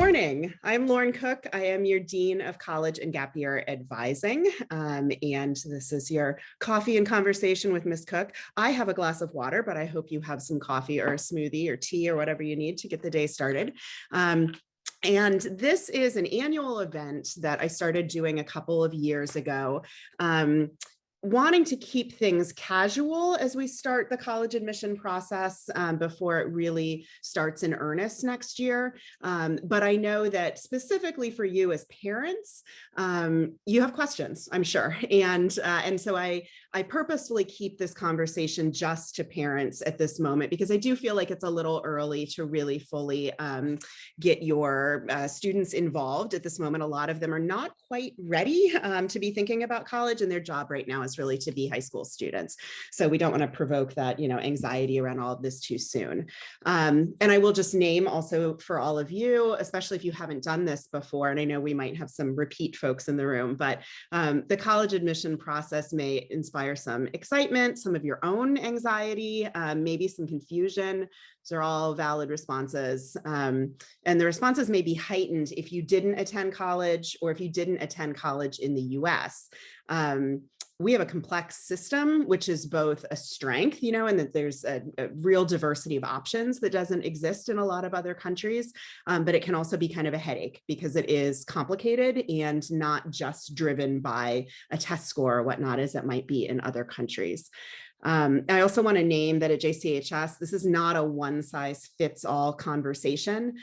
morning. I'm Lauren Cook. I am your Dean of College and Gap Year Advising. And this is your coffee and conversation with Ms. Cook. I have a glass of water, but I hope you have some coffee or a smoothie or tea or whatever you need to get the day started. And this is an annual event that I started doing a couple of years ago. Wanting to keep things casual as we start the college admission process before it really starts in earnest next year. But I know that specifically for you as parents, you have questions, I'm sure. And so I purposefully keep this conversation just to parents at this moment, because I do feel like it's a little early to really fully get your students involved at this moment. A lot of them are not quite ready to be thinking about college, and their job right now is really to be high school students. So we don't want to provoke that, anxiety around all of this too soon. And I will just name also for all of you, especially if you haven't done this before, and I know we might have some repeat folks in the room, but the college admission process may inspire some excitement, some of your own anxiety, maybe some confusion. These are all valid responses. And the responses may be heightened if you didn't attend college or if you didn't attend college in the US. We have a complex system, which is both a strength, and that there's a real diversity of options that doesn't exist in a lot of other countries, but it can also be kind of a headache because it is complicated and not just driven by a test score or whatnot, as it might be in other countries. I also want to name that at JCHS, this is not a one-size-fits-all conversation.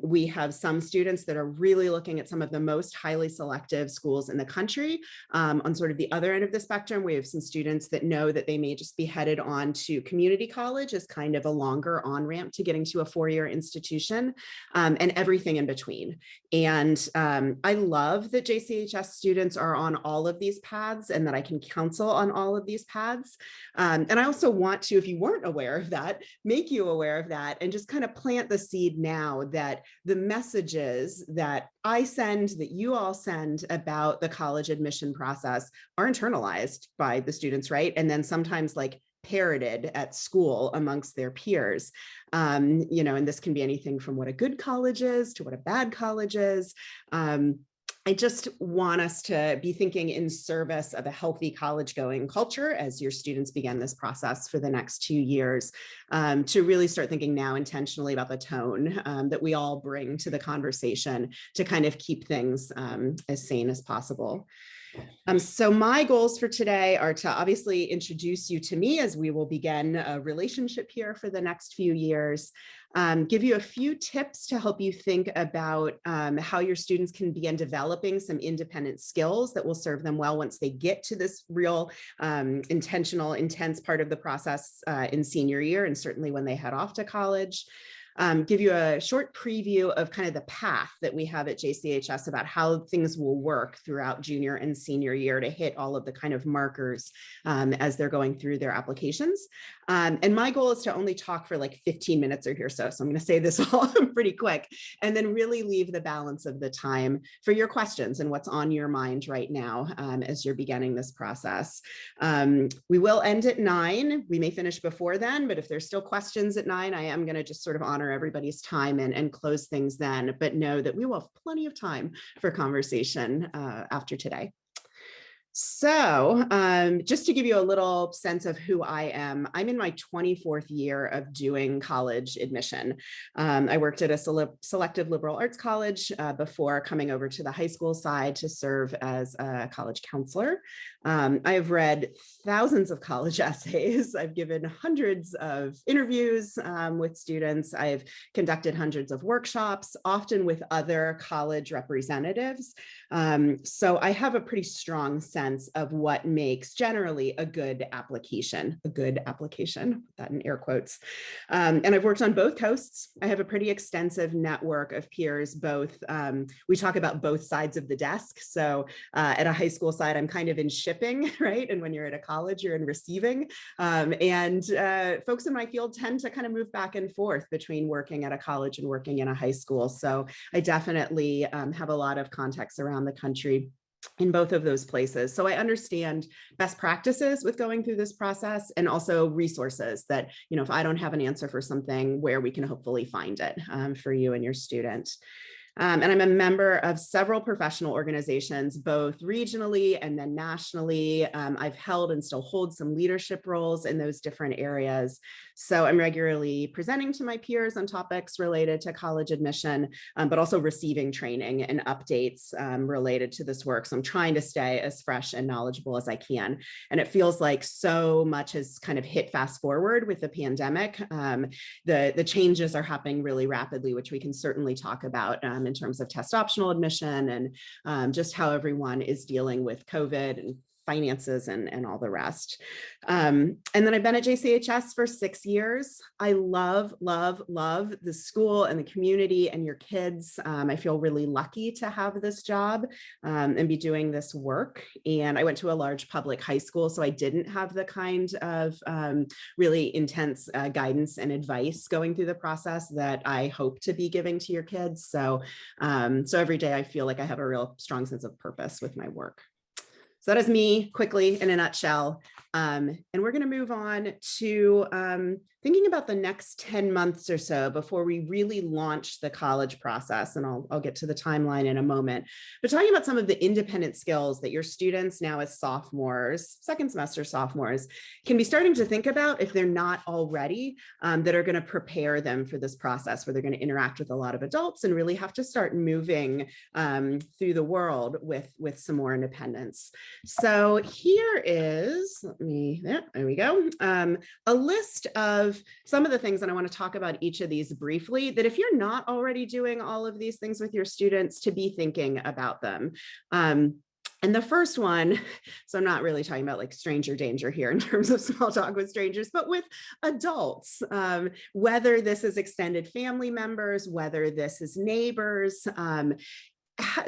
We have some students that are really looking at some of the most highly selective schools in the country. On sort of the other end of the spectrum, we have some students that know that they may just be headed on to community college as kind of a longer on-ramp to getting to a four-year institution, and everything in between. And I love that JCHS students are on all of these paths and that I can counsel on all of these paths. And I also want to, if you weren't aware of that, make you aware of that and just kind of plant the seed now that the messages that I send, that you all send about the college admission process are internalized by the students, right? And then sometimes like parroted at school amongst their peers. And this can be anything from what a good college is to what a bad college is. I just want us to be thinking in service of a healthy college-going culture as your students begin this process for the next 2 years, to really start thinking now intentionally about the tone that we all bring to the conversation to kind of keep things as sane as possible. So my goals for today are to obviously introduce you to me as we will begin a relationship here for the next few years, give you a few tips to help you think about how your students can begin developing some independent skills that will serve them well once they get to this real intentional, intense part of the process in senior year, and certainly when they head off to college. Give you a short preview of kind of the path that we have at JCHS about how things will work throughout junior and senior year to hit all of the kind of markers as they're going through their applications. And my goal is to only talk for like 15 minutes or so. So I'm going to say this all pretty quick and then really leave the balance of the time for your questions and what's on your mind right now as you're beginning this process. We will end at 9. We may finish before then, but if there's still questions at 9, I am going to just sort of honor everybody's time and close things then, but know that we will have plenty of time for conversation after today. So just to give you a little sense of who I am, I'm in my 24th year of doing college admission. I worked at a selective liberal arts college before coming over to the high school side to serve as a college counselor. I have read thousands of college essays. I've given hundreds of interviews with students. I've conducted hundreds of workshops, often with other college representatives. So I have a pretty strong sense of what makes generally a good application, that in air quotes. And I've worked on both coasts. I have a pretty extensive network of peers, both, we talk about both sides of the desk. So at a high school side, I'm kind of in shipping, right? And when you're at a college, you're in receiving. And folks in my field tend to kind of move back and forth between working at a college and working in a high school. So I definitely have a lot of contacts around the country in both of those places. So I understand best practices with going through this process, and also resources that, if I don't have an answer for something, where we can hopefully find it for you and your student. And I'm a member of several professional organizations, both regionally and then nationally. I've held and still hold some leadership roles in those different areas. So I'm regularly presenting to my peers on topics related to college admission, but also receiving training and updates related to this work. So I'm trying to stay as fresh and knowledgeable as I can. And it feels like so much has kind of hit fast forward with the pandemic. The changes are happening really rapidly, which we can certainly talk about in terms of test optional admission and just how everyone is dealing with COVID and finances and all the rest. And then I've been at JCHS for 6 years. I love, love, love the school and the community and your kids. I feel really lucky to have this job and be doing this work. And I went to a large public high school, so I didn't have the kind of really intense guidance and advice going through the process that I hope to be giving to your kids. So every day I feel like I have a real strong sense of purpose with my work. So that is me quickly in a nutshell. And we're going to move on to thinking about the next 10 months or so before we really launch the college process. And I'll get to the timeline in a moment. But talking about some of the independent skills that your students now as sophomores, second semester sophomores, can be starting to think about if they're not already, that are going to prepare them for this process where they're going to interact with a lot of adults and really have to start moving through the world with some more independence. So here is, there we go, a list of some of the things that I want to talk about each of these briefly, that if you're not already doing all of these things with your students, to be thinking about them. And the first one, so I'm not really talking about like stranger danger here in terms of small talk with strangers, but with adults, whether this is extended family members, whether this is neighbors,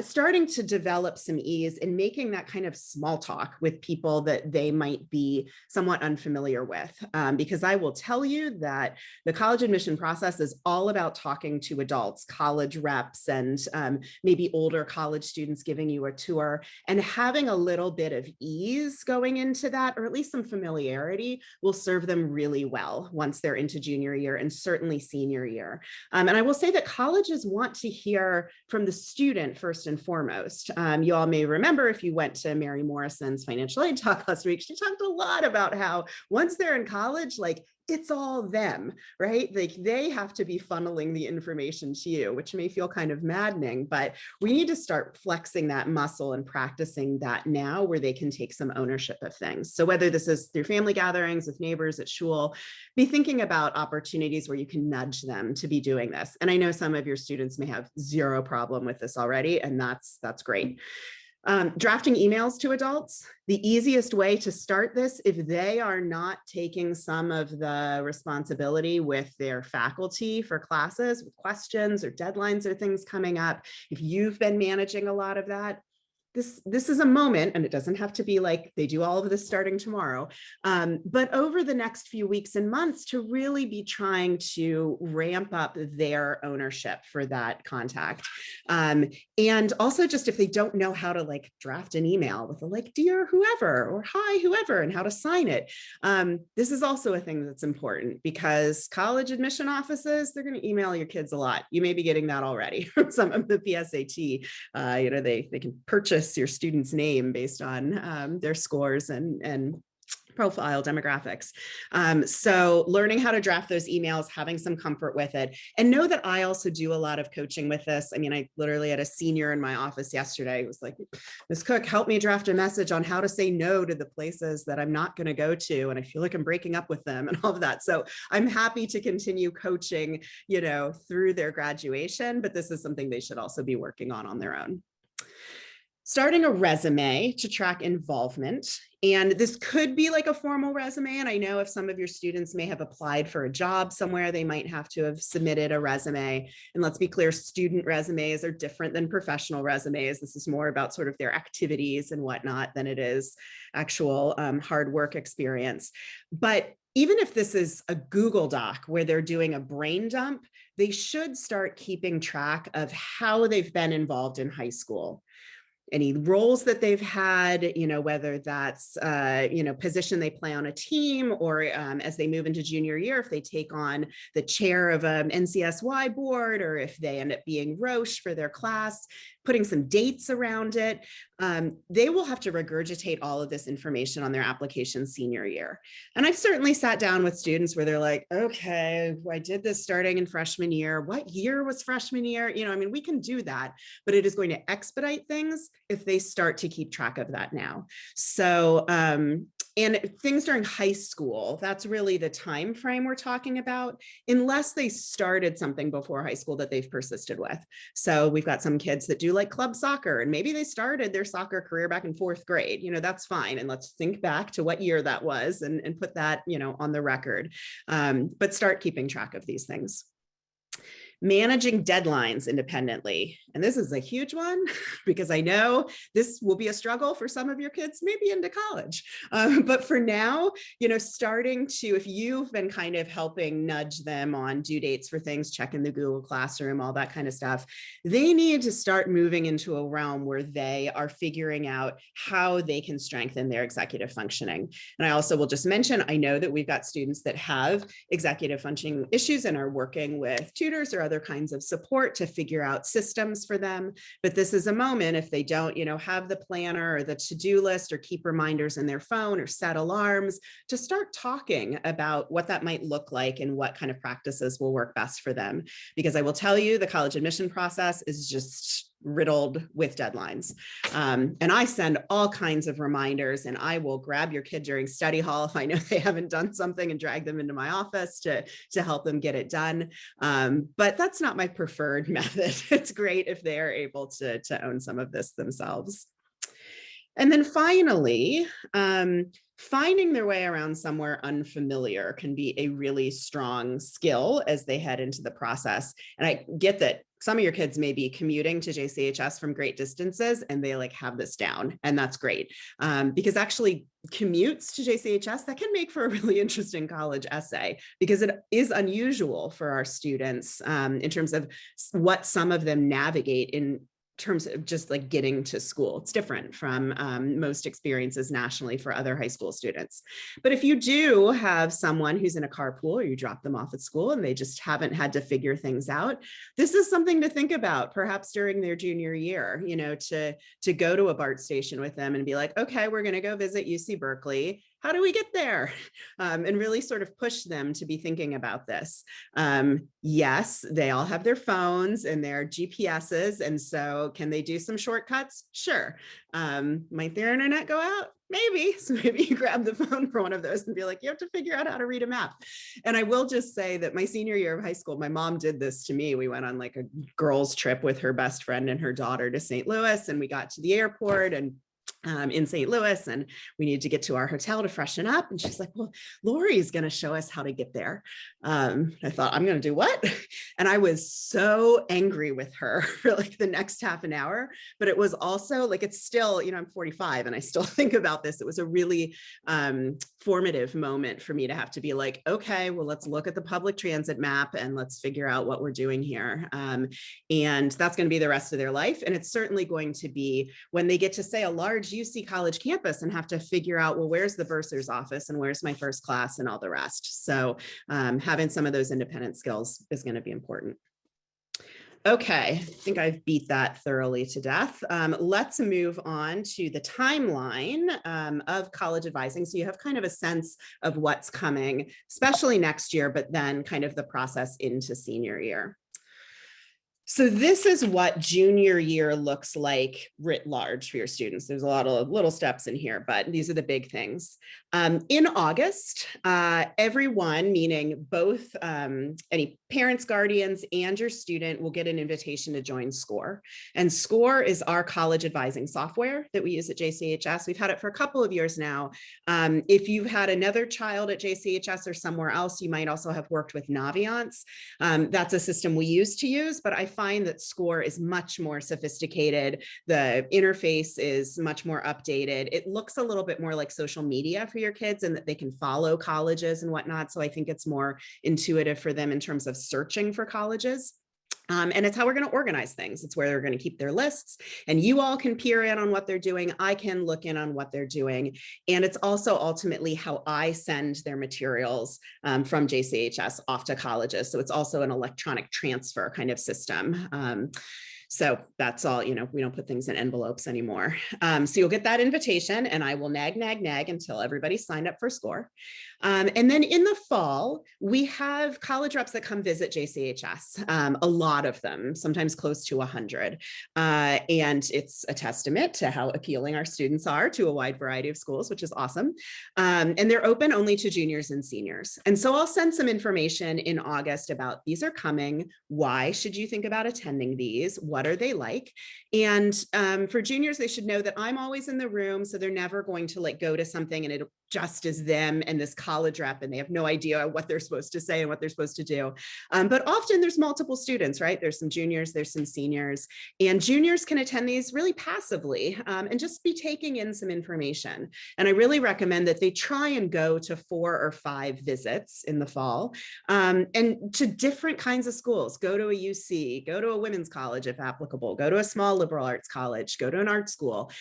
starting to develop some ease in making that kind of small talk with people that they might be somewhat unfamiliar with. Because I will tell you that the college admission process is all about talking to adults, college reps, and maybe older college students giving you a tour, and having a little bit of ease going into that, or at least some familiarity, will serve them really well once they're into junior year and certainly senior year. And I will say that colleges want to hear from the student first and foremost. You all may remember, if you went to Mary Morrison's financial aid talk last week, she talked a lot about how once they're in college, like, it's all them, right? Like, they have to be funneling the information to you, which may feel kind of maddening, but we need to start flexing that muscle and practicing that now, where they can take some ownership of things. So whether this is through family gatherings with neighbors at shul, be thinking about opportunities where you can nudge them to be doing this. And I know some of your students may have zero problem with this already, and that's great. Drafting emails to adults, the easiest way to start this, if they are not taking some of the responsibility with their faculty for classes, with questions or deadlines or things coming up, if you've been managing a lot of that, this is a moment, and it doesn't have to be like they do all of this starting tomorrow, but over the next few weeks and months, to really be trying to ramp up their ownership for that contact. And also, just if they don't know how to like draft an email with a like, dear whoever, or hi whoever, and how to sign it, this is also a thing that's important, because college admission offices, they're going to email your kids a lot. You may be getting that already from some of the PSAT. They can purchase your student's name based on their scores and profile demographics. So learning how to draft those emails, having some comfort with it, and know that I also do a lot of coaching with this. I mean, I literally had a senior in my office yesterday who was like, Ms. Cook, help me draft a message on how to say no to the places that I'm not going to go to, and I feel like I'm breaking up with them and all of that. So I'm happy to continue coaching, through their graduation, but this is something they should also be working on their own. Starting a resume to track involvement. And this could be like a formal resume. And I know if some of your students may have applied for a job somewhere, they might have to have submitted a resume. And let's be clear, student resumes are different than professional resumes. This is more about sort of their activities and whatnot than it is actual hard work experience. But even if this is a Google Doc where they're doing a brain dump, they should start keeping track of how they've been involved in high school. any roles that they've had, whether that's, position they play on a team, or as they move into junior year, if they take on the chair of an NCSY board, or if they end up being Roche for their class, putting some dates around it. They will have to regurgitate all of this information on their application senior year. And I've certainly sat down with students where they're like, okay, I did this starting in freshman year. What year was freshman year? We can do that, but it is going to expedite things if they start to keep track of that now. So, and things during high school, that's really the time frame we're talking about, unless they started something before high school that they've persisted with. So we've got some kids that do like club soccer, and maybe they started their soccer career back in 4th grade. That's fine. And let's think back to what year that was and put that, on the record. But start keeping track of these things. Managing deadlines independently. And this is a huge one because I know this will be a struggle for some of your kids, maybe into college. But for now, starting to, if you've been kind of helping nudge them on due dates for things, check in the Google Classroom, all that kind of stuff, they need to start moving into a realm where they are figuring out how they can strengthen their executive functioning. And I also will just mention, I know that we've got students that have executive functioning issues and are working with tutors or other kinds of support to figure out systems for them. But this is a moment, if they don't, have the planner or the to-do list or keep reminders in their phone or set alarms, to start talking about what that might look like and what kind of practices will work best for them. Because I will tell you, the college admission process is just riddled with deadlines. And I send all kinds of reminders, and I will grab your kid during study hall if I know they haven't done something and drag them into my office to help them get it done. But that's not my preferred method. It's great if they are able to own some of this themselves. And then finally, finding their way around somewhere unfamiliar can be a really strong skill as they head into the process. And I get that some of your kids may be commuting to JCHS from great distances and they have this down, and that's great. Because actually commutes to JCHS, that can make for a really interesting college essay, because it is unusual for our students in terms of what some of them navigate in terms of just getting to school. It's different from most experiences nationally for other high school students. But if you do have someone who's in a carpool, or you drop them off at school and they just haven't had to figure things out, this is something to think about, perhaps during their junior year, to go to a BART station with them and be like, okay, we're going to go visit UC Berkeley. How do we get there? And really sort of push them to be thinking about this. Yes, they all have their phones and their GPSs. And so can they do some shortcuts? Sure. Might their internet go out? Maybe. So maybe you grab the phone for one of those and be like, you have to figure out how to read a map. And I will just say that my senior year of high school, my mom did this to me. We went on a girls' trip with her best friend and her daughter to St. Louis, and we got to the airport and in St. Louis, and we needed to get to our hotel to freshen up. And she's like, well, Lori's going to show us how to get there. I thought, I'm going to do what? And I was so angry with her for the next half an hour, but it was also it's still, I'm 45 and I still think about this. It was a really formative moment for me to have to be like, okay, well, let's look at the public transit map and let's figure out what we're doing here. And that's going to be the rest of their life. And it's certainly going to be when they get to say a large UC college campus and have to figure out, well, where's the bursar's office and where's my first class and all the rest. So having some of those independent skills is going to be important. Okay, I think I've beat that thoroughly to death. Let's move on to the timeline of college advising. So you have kind of a sense of what's coming, especially next year, but then kind of the process into senior year. So this is what junior year looks like writ large for your students. There's a lot of little steps in here, but these are the big things. In August, everyone, meaning both any parents, guardians, and your student will get an invitation to join SCORE. And SCORE is our college advising software that we use at JCHS. We've had it for a couple of years now. If you've had another child at JCHS or somewhere else, you might also have worked with Naviance. That's a system we used to use, but I find that SCORE is much more sophisticated. The interface is much more updated. It looks a little bit more like social media for your kids, and that they can follow colleges and whatnot. So I think it's more intuitive for them in terms of searching for colleges. And it's how we're going to organize things. It's where they're going to keep their lists, and you all can peer in on what they're doing. I can look in on what they're doing. And it's also ultimately how I send their materials from JCHS off to colleges. So it's also an electronic transfer kind of system. So that's all, we don't put things in envelopes anymore. So you'll get that invitation, and I will nag until everybody's signed up for SCORE. And then in the fall, we have college reps that come visit JCHS, a lot of them, sometimes close to 100. And it's a testament to how appealing our students are to a wide variety of schools, which is awesome. And they're open only to juniors and seniors. And so I'll send some information in August about these are coming. Why should you think about attending these? What are they like? And for juniors, they should know that I'm always in the room. So they're never going to go to something and it just is them and this college rep, and they have no idea what they're supposed to say and what they're supposed to do. But often there's multiple students, right? There's some juniors, there's some seniors, and juniors can attend these really passively and just be taking in some information. And I really recommend that they try and go to 4 or 5 visits in the fall and to different kinds of schools. Go to a UC, go to a women's college if applicable, go to a small liberal arts college, go to an art school,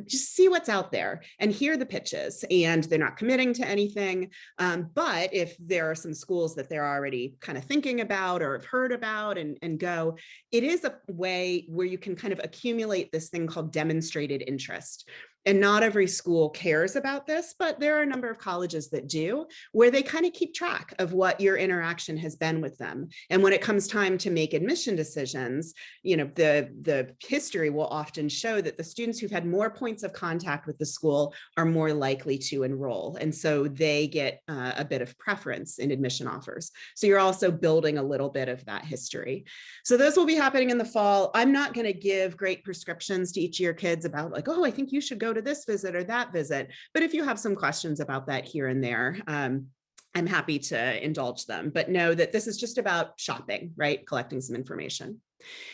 just see what's out there and hear the pitches. And they're not committing to anything. But if there are some schools that they're already kind of thinking about or have heard about and go, it is a way where you can kind of accumulate this thing called demonstrated interest. And not every school cares about this, but there are a number of colleges that do, where they kind of keep track of what your interaction has been with them. And when it comes time to make admission decisions, the history will often show that the students who've had more points of contact with the school are more likely to enroll. And so they get a bit of preference in admission offers. So you're also building a little bit of that history. So those will be happening in the fall. I'm not going to give great prescriptions to each of your kids about oh, I think you should go to this visit or that visit. But if you have some questions about that here and there, I'm happy to indulge them. But know that this is just about shopping, right? Collecting some information.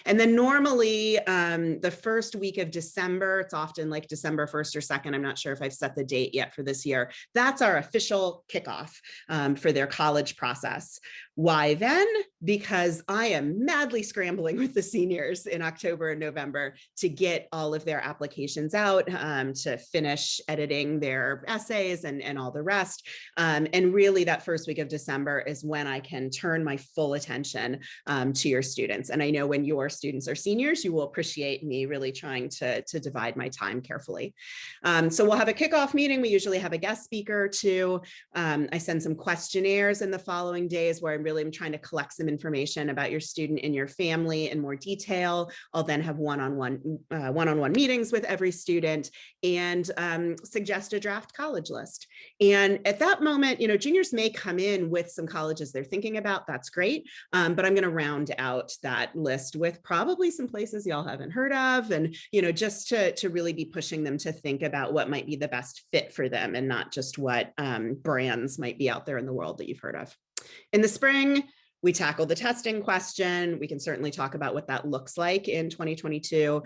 And then normally the first week of December, it's often like December 1st or 2nd. I'm not sure if I've set the date yet for this year. That's our official kickoff for their college process. Why then? Because I am madly scrambling with the seniors in October and November to get all of their applications out, to finish editing their essays and all the rest. And really that first week of December is when I can turn my full attention to your students. And I know when your students are seniors, you will appreciate me really trying to divide my time carefully. So we'll have a kickoff meeting. We usually have a guest speaker too. I send some questionnaires in the following days where I'm really trying to collect some information about your student and your family in more detail. I'll then have one-on-one meetings with every student and suggest a draft college list. And at that moment, juniors may come in with some colleges they're thinking about. That's great. But I'm going to round out that list with probably some places y'all haven't heard of, and just to really be pushing them to think about what might be the best fit for them and not just what brands might be out there in the world that you've heard of. In the spring, we tackle the testing question. We can certainly talk about what that looks like in 2022.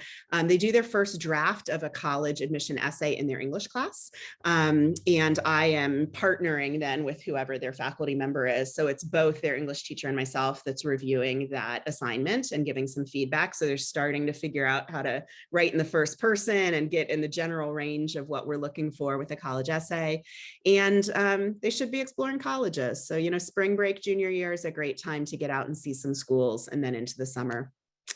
They do their first draft of a college admission essay in their English class. And I am partnering then with whoever their faculty member is. So it's both their English teacher and myself that's reviewing that assignment and giving some feedback. So they're starting to figure out how to write in the first person and get in the general range of what we're looking for with a college essay. And they should be exploring colleges. So, spring break, junior year is a great time to get out and see some schools, and then into the summer.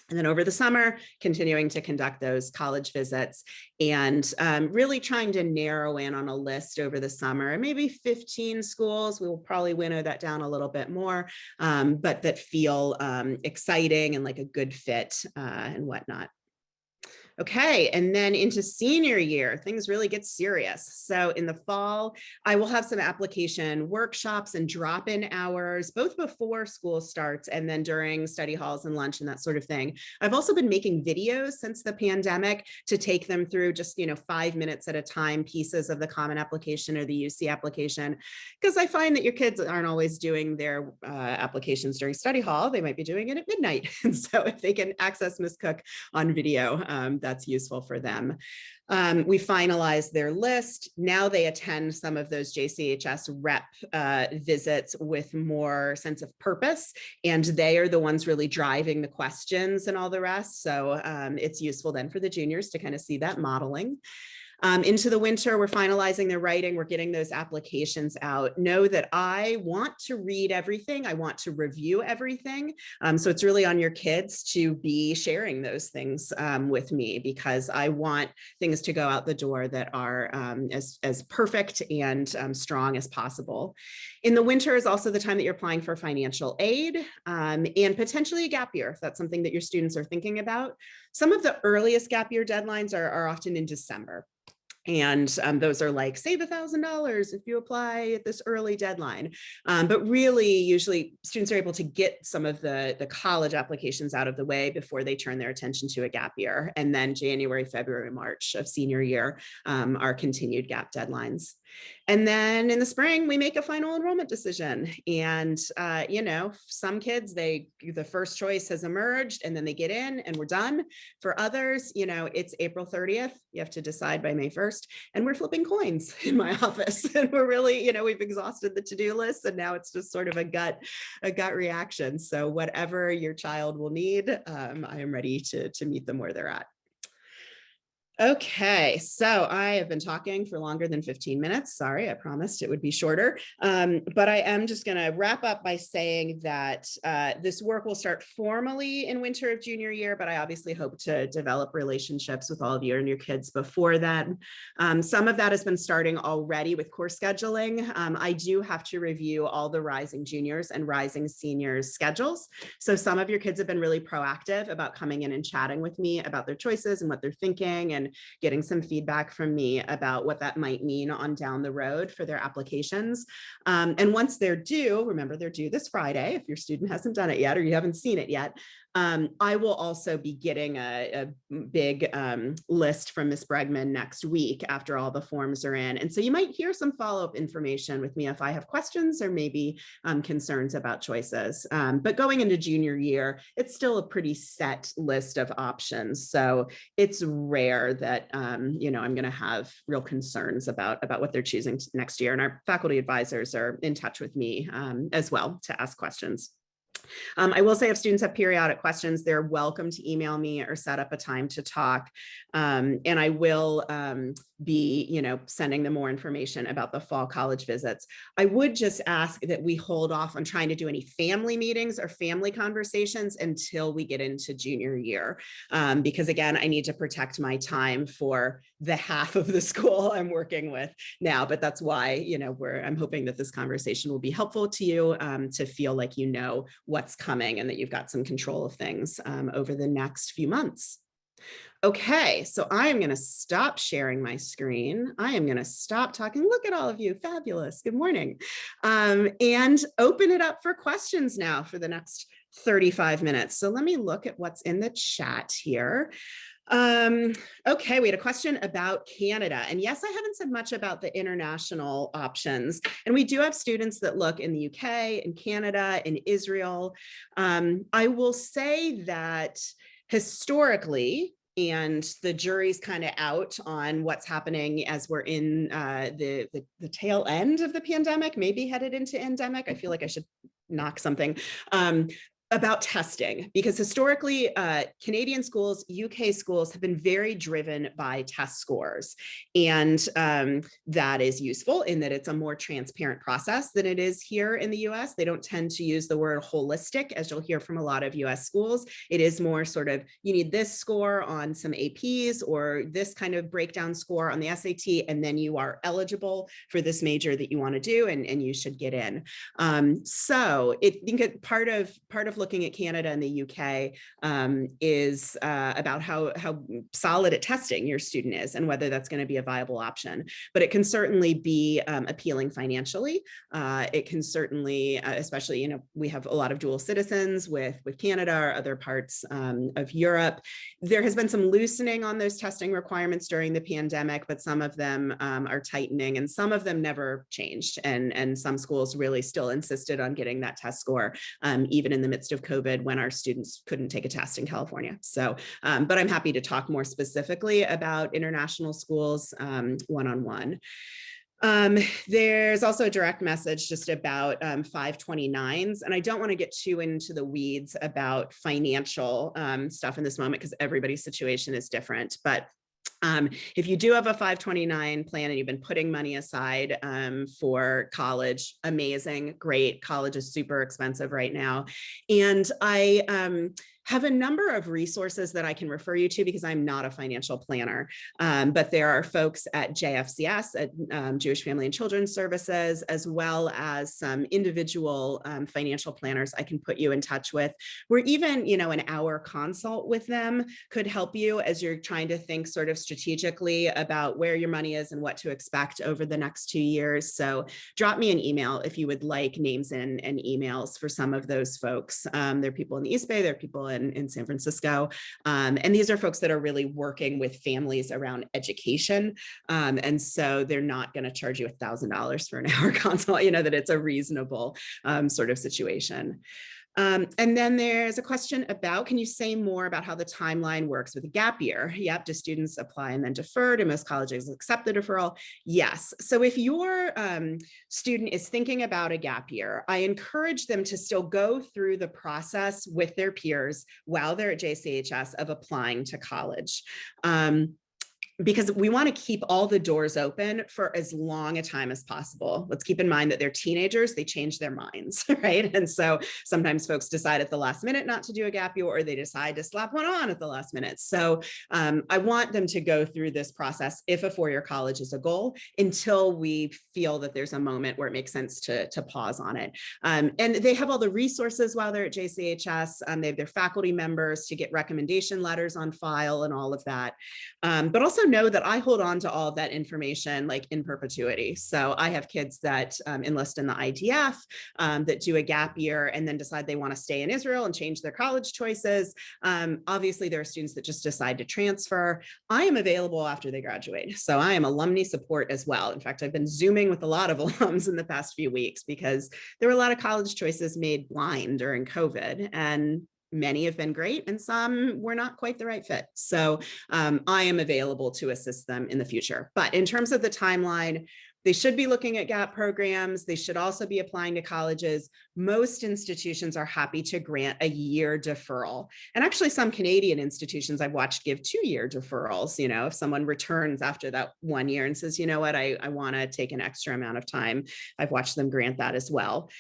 And then over the summer, continuing to conduct those college visits and really trying to narrow in on a list over the summer, maybe 15 schools. We will probably winnow that down a little bit more, but that feel exciting and like a good fit and whatnot. Okay, and then into senior year, things really get serious. So in the fall, I will have some application workshops and drop-in hours, both before school starts and then during study halls and lunch and that sort of thing. I've also been making videos since the pandemic to take them through just 5 minutes at a time, pieces of the Common Application or the UC application, because I find that your kids aren't always doing their applications during study hall. They might be doing it at midnight. And so if they can access Ms. Cook on video, that's useful for them. We finalized their list. Now they attend some of those JCHS rep visits with more sense of purpose, and they are the ones really driving the questions and all the rest. So it's useful then for the juniors to kind of see that modeling. Into the winter, we're finalizing their writing. We're getting those applications out. Know that I want to read everything. I want to review everything. So it's really on your kids to be sharing those things with me, because I want things to go out the door that are as perfect and strong as possible. In the winter is also the time that you're applying for financial aid and potentially a gap year, if that's something that your students are thinking about. Some of the earliest gap year deadlines are often in December. And those are like, save $1,000 if you apply at this early deadline. But really, usually students are able to get some of the college applications out of the way before they turn their attention to a gap year. And then January, February, March of senior year are continued gap deadlines. And then in the spring, we make a final enrollment decision. And, you know, some kids, the first choice has emerged and then they get in and we're done. For others, you know, it's April 30th. You have to decide by May 1st. And we're flipping coins in my office. And we're really, you know, we've exhausted the to-do list. And now it's just sort of a gut reaction. So whatever your child will need, I am ready to meet them where they're at. Okay, so I have been talking for longer than 15 minutes. Sorry, I promised it would be shorter. But I am just going to wrap up by saying that this work will start formally in winter of junior year, but I obviously hope to develop relationships with all of you and your kids before then. Some of that has been starting already with course scheduling. I do have to review all the rising juniors and rising seniors schedules. So some of your kids have been really proactive about coming in and chatting with me about their choices and what they're thinking, and getting some feedback from me about what that might mean on down the road for their applications. And once they're due, remember they're due this Friday, if your student hasn't done it yet or you haven't seen it yet, I will also be getting a big list from Ms. Bregman next week after all the forms are in. And so you might hear some follow-up information with me if I have questions or maybe concerns about choices. But going into junior year, it's still a pretty set list of options. So it's rare that you know, I'm going to have real concerns about what they're choosing next year. And our faculty advisors are in touch with me as well to ask questions. I will say if students have periodic questions, they're welcome to email me or set up a time to talk. And I will be, you know, sending them more information about the fall college visits. I would just ask that we hold off on trying to do any family meetings or family conversations until we get into junior year. Because again, I need to protect my time for the half of the school I'm working with now. But that's why, you know, I'm hoping that this conversation will be helpful to you to feel like you know what's coming and that you've got some control of things over the next few months. Okay, so I am going to stop sharing my screen. I am going to stop talking. Look at all of you. Fabulous. Good morning. And open it up for questions now for the next 35 minutes. So let me look at what's in the chat here. Okay, we had a question about Canada. And yes, I haven't said much about the international options. And we do have students that look in the UK, in Canada, in Israel. I will say that historically, and the jury's kind of out on what's happening as we're in the tail end of the pandemic, maybe headed into endemic. I feel like I should knock something. About testing, because historically, Canadian schools, UK schools have been very driven by test scores. And that is useful in that it's a more transparent process than it is here in the US. They don't tend to use the word holistic, as you'll hear from a lot of US schools. It is more sort of, you need this score on some APs or this kind of breakdown score on the SAT, and then you are eligible for this major that you want to do, and you should get in. So I think part of looking at Canada and the UK is about how solid at testing your student is and whether that's going to be a viable option. But it can certainly be appealing financially. It can certainly, especially, you know, we have a lot of dual citizens with Canada or other parts of Europe. There has been some loosening on those testing requirements during the pandemic, but some of them are tightening and some of them never changed. And some schools really still insisted on getting that test score, even in the midst midst of COVID when our students couldn't take a test in California. So, but I'm happy to talk more specifically about international schools one-on-one. There's also a direct message just about 529s, and I don't want to get too into the weeds about financial stuff in this moment because everybody's situation is different, but if you do have a 529 plan and you've been putting money aside for college, amazing, great. College is super expensive right now. And I have a number of resources that I can refer you to because I'm not a financial planner, but there are folks at JFCS, at Jewish Family and Children's Services, as well as some individual financial planners I can put you in touch with, where even, you know, an hour consult with them could help you as you're trying to think sort of strategically about where your money is and what to expect over the next 2 years. So drop me an email if you would like names and emails for some of those folks. There are people in the East Bay, there are people in San Francisco. And these are folks that are really working with families around education. And so they're not going to charge you $1,000 for an hour consult, you know, that it's a reasonable sort of situation. And then there's a question about, can you say more about how the timeline works with a gap year? Yep. Do students apply and then defer? Do most colleges accept the deferral? Yes. So if your student is thinking about a gap year, I encourage them to still go through the process with their peers while they're at JCHS of applying to college. Because we want to keep all the doors open for as long a time as possible. Let's keep in mind that they're teenagers, they change their minds, right? And so sometimes folks decide at the last minute not to do a gap year, or they decide to slap one on at the last minute. So I want them to go through this process if a four-year college is a goal until we feel that there's a moment where it makes sense to pause on it. And they have all the resources while they're at JCHS. They have their faculty members to get recommendation letters on file and all of that. But also know that I hold on to all of that information like in perpetuity. So I have kids that enlist in the IDF, that do a gap year and then decide they want to stay in Israel and change their college choices. Obviously, there are students that just decide to transfer. I am available after they graduate. So I am alumni support as well. In fact, I've been Zooming with a lot of alums in the past few weeks because there were a lot of college choices made blind during COVID, and many have been great and some were not quite the right fit. So I am available to assist them in the future. But in terms of the timeline, they should be looking at gap programs. They should also be applying to colleges. Most institutions are happy to grant a year deferral. And actually some Canadian institutions I've watched give 2-year deferrals. You know, if someone returns after that 1 year and says, you know what, I want to take an extra amount of time, I've watched them grant that as well.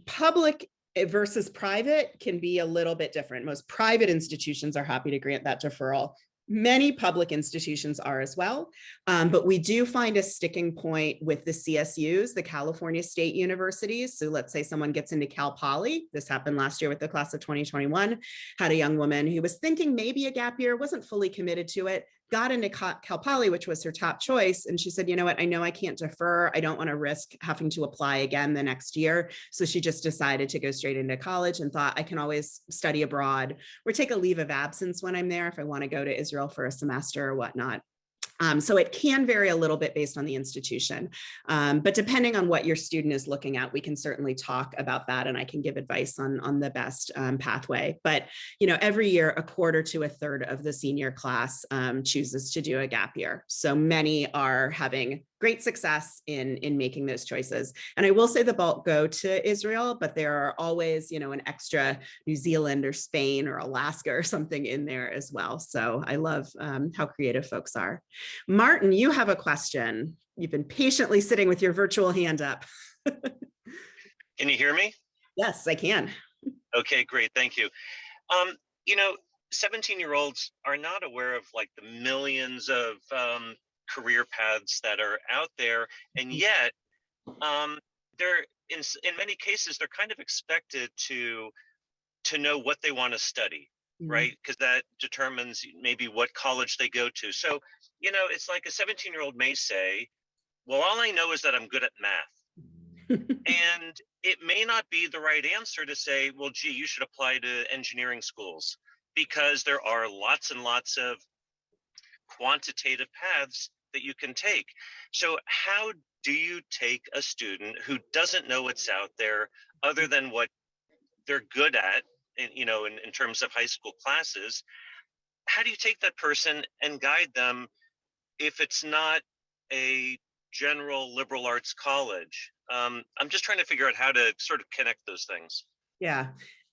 Public versus private can be a little bit different. Most private institutions are happy to grant that deferral. Many public institutions are as well, but we do find a sticking point with the CSUs, the California State Universities. So let's say someone gets into Cal Poly. This happened last year with the class of 2021, had a young woman who was thinking maybe a gap year, wasn't fully committed to it, got into Cal Poly, which was her top choice. And she said, you know what, I know I can't defer. I don't want to risk having to apply again the next year. So she just decided to go straight into college and thought I can always study abroad or take a leave of absence when I'm there if I want to go to Israel for a semester or whatnot. So it can vary a little bit based on the institution, but depending on what your student is looking at, we can certainly talk about that and I can give advice on the best pathway. But, you know, every year, a quarter to a third of the senior class chooses to do a gap year. So many are having great success in making those choices. And I will say the bulk go to Israel, but there are always, you know, an extra New Zealand or Spain or Alaska or something in there as well. So I love how creative folks are. Martin, you have a question. You've been patiently sitting with your virtual hand up. Can you hear me? Yes, I can. Okay, great. Thank you. You know, 17-year-olds are not aware of like the millions of career paths that are out there. And yet they're in many cases, they're kind of expected to know what they want to study, right? Because that determines maybe what college they go to. So, you know, it's like a 17-year-old may say, well, all I know is that I'm good at math. And it may not be the right answer to say, well, gee, you should apply to engineering schools because there are lots and lots of quantitative paths that you can take. So how do you take a student who doesn't know what's out there other than what they're good at, in terms of high school classes, how do you take that person and guide them if it's not a general liberal arts college? I'm just trying to figure out how to sort of connect those things. Yeah,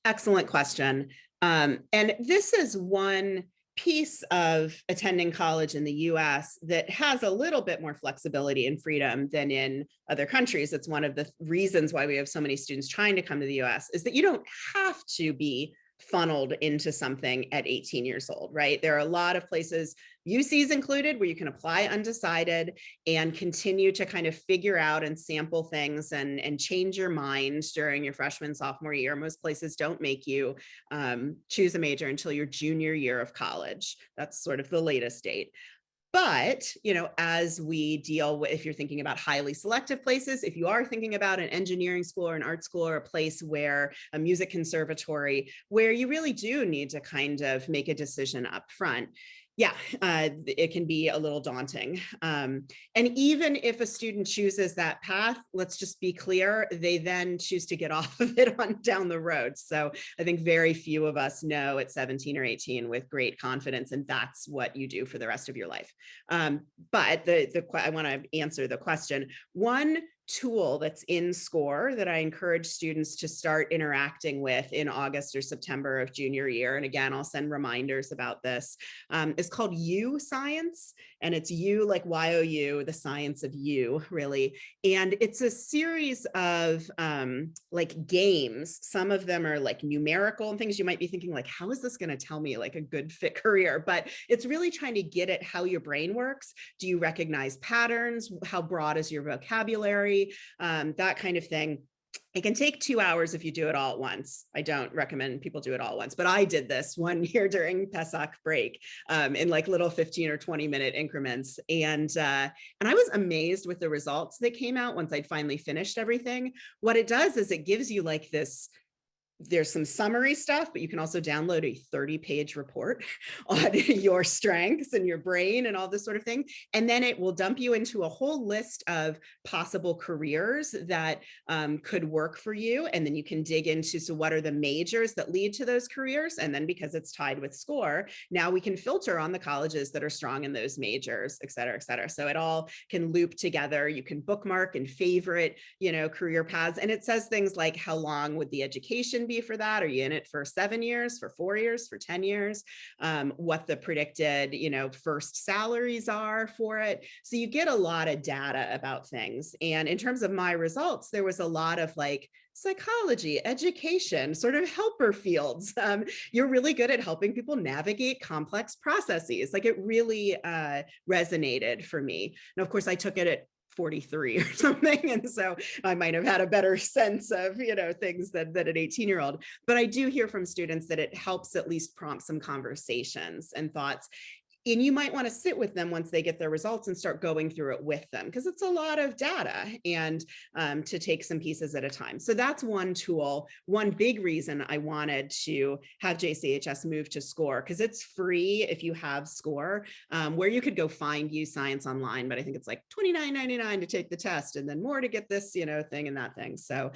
excellent question. And this is one piece of attending college in the US that has a little bit more flexibility and freedom than in other countries. It's one of the reasons why we have so many students trying to come to the US, is that you don't have to be funneled into something at 18 years old, right? There are a lot of places, UCs included, where you can apply undecided and continue to kind of figure out and sample things and change your mind during your freshman, sophomore year. Most places don't make you choose a major until your junior year of college. That's sort of the latest date. But, as we deal with, if you're thinking about highly selective places, if you are thinking about an engineering school or an art school or a place where a music conservatory, where you really do need to kind of make a decision up front, yeah, it can be a little daunting. And even if a student chooses that path, let's just be clear, they then choose to get off of it on down the road. So I think very few of us know at 17 or 18 with great confidence, and that's what you do for the rest of your life. But I want to answer the question. One tool that's in SCORE that I encourage students to start interacting with in August or September of junior year, and again, I'll send reminders about this, is called U Science, and it's U like YOU, the science of you, really. And it's a series of like games. Some of them are like numerical and things you might be thinking like, how is this going to tell me like a good fit career? But it's really trying to get at how your brain works. Do you recognize patterns? How broad is your vocabulary? That kind of thing. It can take 2 hours if you do it all at once. I don't recommend people do it all at once, but I did this one year during Pesach break in like little 15 or 20-minute increments. And I was amazed with the results that came out once I'd finally finished everything. What it does is it gives you like this, there's some summary stuff, but you can also download a 30-page report on your strengths and your brain and all this sort of thing. And then it will dump you into a whole list of possible careers that could work for you. And then you can dig into, so what are the majors that lead to those careers? And then because it's tied with SCORE, now we can filter on the colleges that are strong in those majors, et cetera, et cetera. So it all can loop together. You can bookmark and favorite, career paths. And it says things like, how long would the education be for that? Are you in it for 7 years, for 4 years, for 10 years? What the predicted, first salaries are for it. So you get a lot of data about things. And in terms of my results, there was a lot of like psychology, education, sort of helper fields. You're really good at helping people navigate complex processes. Like it really resonated for me. And of course, I took it at 43 or something. And so I might have had a better sense of, things than an 18-year-old. But I do hear from students that it helps at least prompt some conversations and thoughts. And you might want to sit with them once they get their results and start going through it with them, because it's a lot of data, and to take some pieces at a time. So that's one tool. One big reason I wanted to have JCHS move to SCORE, because it's free if you have SCORE, where you could go find U Science online, but I think it's like $29.99 to take the test, and then more to get this, thing and that thing. So,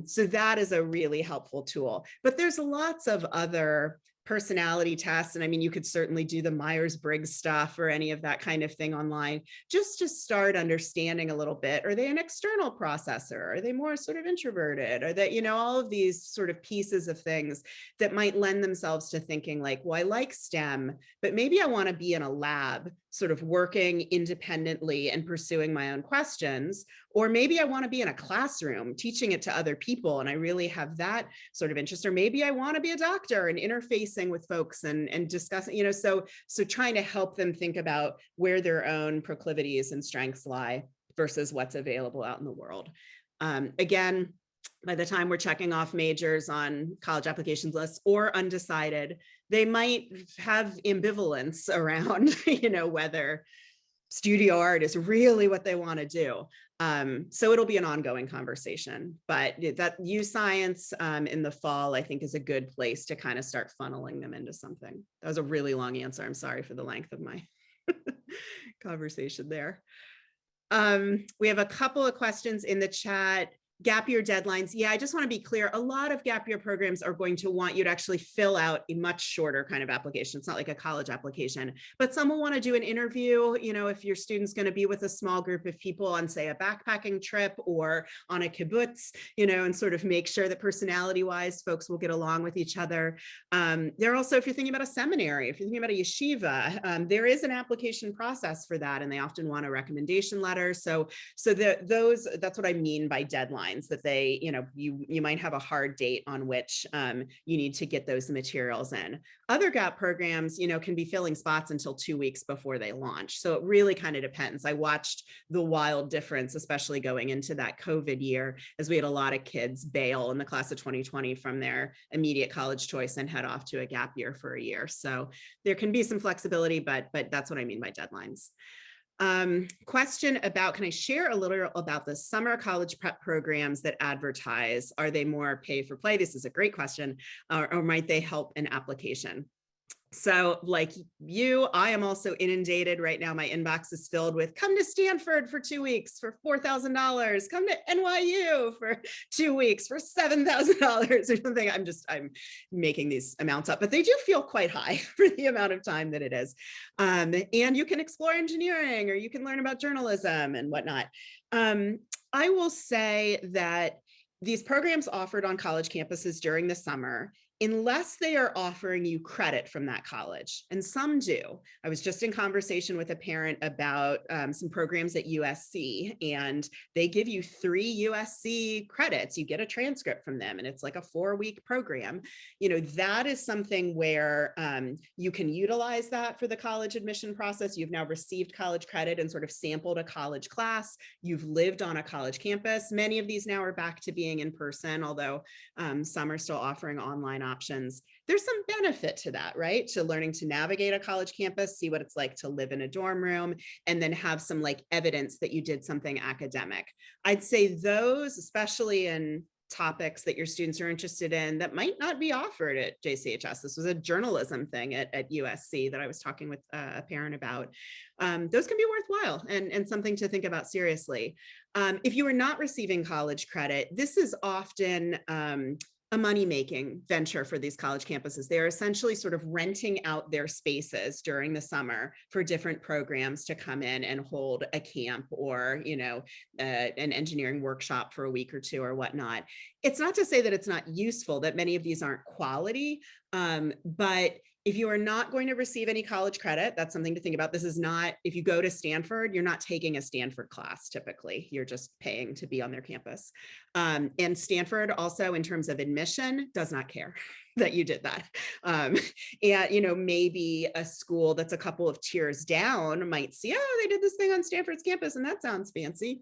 so that is a really helpful tool. But there's lots of other personality tests. And I mean, you could certainly do the Myers-Briggs stuff or any of that kind of thing online, just to start understanding a little bit. Are they an external processor? Are they more sort of introverted? Are they, all of these sort of pieces of things that might lend themselves to thinking like, well, I like STEM, but maybe I want to be in a lab sort of working independently and pursuing my own questions. Or maybe I want to be in a classroom teaching it to other people, and I really have that sort of interest. Or maybe I want to be a doctor and interfacing with folks and discussing, so trying to help them think about where their own proclivities and strengths lie versus what's available out in the world. Again, by the time we're checking off majors on college applications lists or undecided, they might have ambivalence around, whether studio art is really what they want to do. So it'll be an ongoing conversation, but that U Science in the fall, I think, is a good place to kind of start funneling them into something. That was a really long answer. I'm sorry for the length of my conversation there. We have a couple of questions in the chat. Gap year deadlines. Yeah, I just want to be clear. A lot of gap year programs are going to want you to actually fill out a much shorter kind of application. It's not like a college application, but some will want to do an interview. You know, if your student's going to be with a small group of people on, say, a backpacking trip or on a kibbutz, you know, and sort of make sure that personality wise, folks will get along with each other. There also, if you're thinking about a seminary, if you're thinking about a yeshiva, there is an application process for that, and they often want a recommendation letter. So that's what I mean by deadline. That they, you know, you might have a hard date on which you need to get those materials in. Other GAP programs, you know, can be filling spots until 2 weeks before they launch. So it really kind of depends. I watched the wild difference, especially going into that COVID year, as we had a lot of kids bail in the class of 2020 from their immediate college choice and head off to a gap year for a year. So there can be some flexibility, but that's what I mean by deadlines. Question about, can I share a little about the summer college prep programs that advertise? Are they more pay for play? This is a great question. Or might they help an application? So like you, I am also inundated right now. My inbox is filled with come to Stanford for 2 weeks for $4,000, come to NYU for 2 weeks for $7,000 or something. I'm making these amounts up, but they do feel quite high for the amount of time that it is. And you can explore engineering, or you can learn about journalism and whatnot. I will say that these programs offered on college campuses during the summer, unless they are offering you credit from that college, and some do. I was just in conversation with a parent about some programs at USC, and they give you 3 USC credits. You get a transcript from them, and it's like a 4-week program. You know, that is something where you can utilize that for the college admission process. You've now received college credit and sort of sampled a college class. You've lived on a college campus. Many of these now are back to being in person, although some are still offering online options. There's some benefit to that, right? To learning to navigate a college campus, see what it's like to live in a dorm room, and then have some like evidence that you did something academic. I'd say those, especially in topics that your students are interested in that might not be offered at JCHS. This was a journalism thing at USC that I was talking with a parent about. Those can be worthwhile and something to think about seriously. If you are not receiving college credit, this is often a money-making venture for these college campuses. They're essentially sort of renting out their spaces during the summer for different programs to come in and hold a camp or, you know, an engineering workshop for a week or 2 or whatnot. It's not to say that it's not useful, that many of these aren't quality, but if you are not going to receive any college credit, that's something to think about. This is not, if you go to Stanford, you're not taking a Stanford class typically. You're just paying to be on their campus. And Stanford also, in terms of admission, does not care that you did that. And, you know, maybe a school that's a couple of tiers down might see, oh, they did this thing on Stanford's campus and that sounds fancy.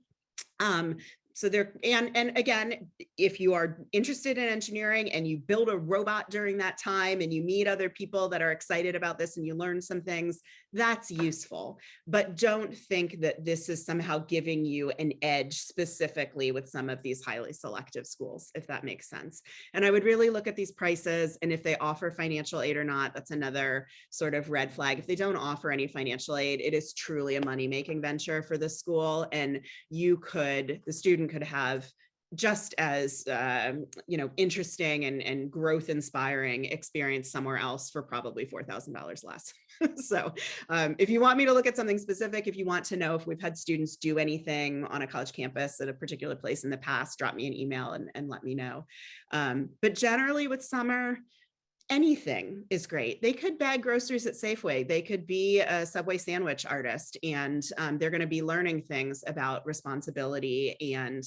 So there, and again, if you are interested in engineering and you build a robot during that time and you meet other people that are excited about this and you learn some things, that's useful. But don't think that this is somehow giving you an edge specifically with some of these highly selective schools, if that makes sense. And I would really look at these prices, and if they offer financial aid or not, that's another sort of red flag. If they don't offer any financial aid, it is truly a money-making venture for the school, and the student could have just as you know, interesting and growth inspiring experience somewhere else for probably $4,000 less. So if you want me to look at something specific, if you want to know if we've had students do anything on a college campus at a particular place in the past, drop me an email and let me know. But generally with summer, anything is great. They could bag groceries at Safeway. They could be a Subway sandwich artist, and they're going to be learning things about responsibility and